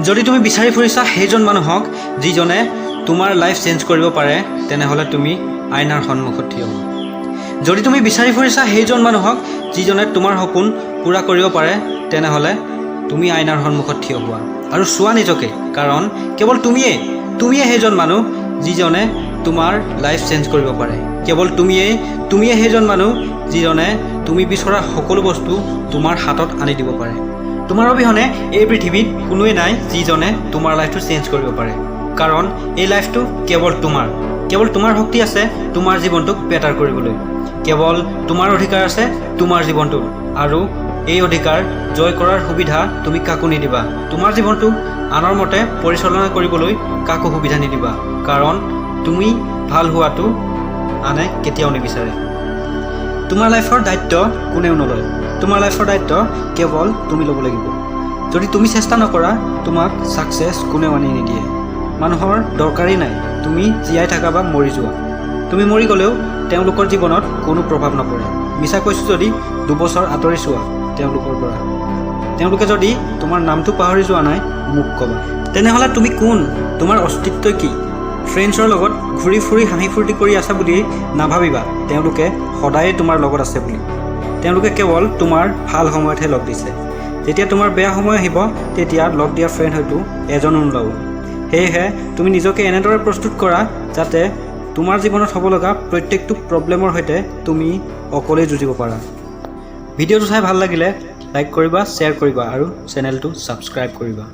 যদি তুমি বিচাৰি ফুৰিছা সেইজন মানুহক যিজনে তোমাৰ লাইফ চেঞ্জ কৰিব পাৰে, তেনেহ'লে তুমি আইনাৰ সন্মুখত থিয় হোৱা। যদি তুমি বিচাৰি ফুৰিছা সেইজন মানুহক যিজনে তোমাৰ সপোন পূৰা কৰিব পাৰে, তেনেহ'লে তুমি আইনাৰ সন্মুখত থিয় হোৱা আৰু চোৱা নিজকে, কাৰণ কেৱল তুমিয়ে সেইজন মানুহ যিজনে তোমাৰ লাইফ চেঞ্জ কৰিব পাৰে। কেৱল তুমিয়ে সেইজন মানুহ যিজনে তুমি বিচৰা সকলো বস্তু তোমাৰ হাতত আনি দিব পাৰে। তোমাৰ অবিহনে এই পৃথিৱীত কোনোৱে নাই যিজনে তোমাৰ লাইফটো চেঞ্জ কৰিব পাৰে, কাৰণ এই লাইফটো কেৱল তোমাৰ শক্তি আছে তোমাৰ জীৱনটোক বেটাৰ কৰিবলৈ। কেৱল তোমাৰ অধিকাৰ আছে তোমাৰ জীৱনটোত, আৰু এই অধিকাৰ জয় কৰাৰ সুবিধা তুমি কাকো নিদিবা। তোমাৰ জীৱনটোক আনৰ মতে পৰিচালনা কৰিবলৈ কাকো সুবিধা নিদিবা, কাৰণ তুমি ভাল হোৱাটো আনে কেতিয়াও নিবিচাৰে। তোমাৰ লাইফৰ দায়িত্ব কোনেও নলয়, তোমাৰ লাইফৰ দায়িত্ব কেৱল তুমি ল'ব লাগিব। যদি তুমি চেষ্টা নকৰা, তোমাক ছাকচেছ কোনেও আনি নিদিয়ে। মানুহৰ দৰকাৰেই নাই তুমি জীয়াই থাকা বা মৰি যোৱা। তুমি মৰি গ'লেও তেওঁলোকৰ জীৱনত কোনো প্ৰভাৱ নপৰে। মিছা কৈছোঁ যদি 2 বছৰ আঁতৰি চোৱা তেওঁলোকৰ পৰা। তেওঁলোকে যদি তোমাৰ নামটো পাহৰি যোৱা নাই, মোক ক'বা। তেনেহ'লে তুমি কোন? তোমাৰ অস্তিত্ব কি? ফ্ৰেণ্ডছৰ লগত ঘূৰি ফুৰি হাঁহি ফূৰ্তি কৰি আছা বুলি নাভাবিবা তেওঁলোকে সদায়ে তোমাৰ লগত আছে বুলি। তেওঁলোকে কেৱল তোমাৰ ভাল সময়তহে লগ দিছে। যেতিয়া তোমাৰ বেয়া সময় আহিব, তেতিয়া লগ দিয়া ফ্ৰেণ্ড হয়তো এজনো নোলাব। সেয়েহে তুমি নিজকে এনেদৰে প্ৰস্তুত কৰা যাতে তোমাৰ জীৱনত হ'ব লগা প্ৰত্যেকটো প্ৰব্লেমৰ সৈতে তুমি অকলেই যুঁজিব পাৰা। ভিডিঅ'টো চাই ভাল লাগিলে লাইক কৰিবা, শ্বেয়াৰ কৰিবা আৰু চেনেলটো ছাবস্ক্ৰাইব কৰিবা।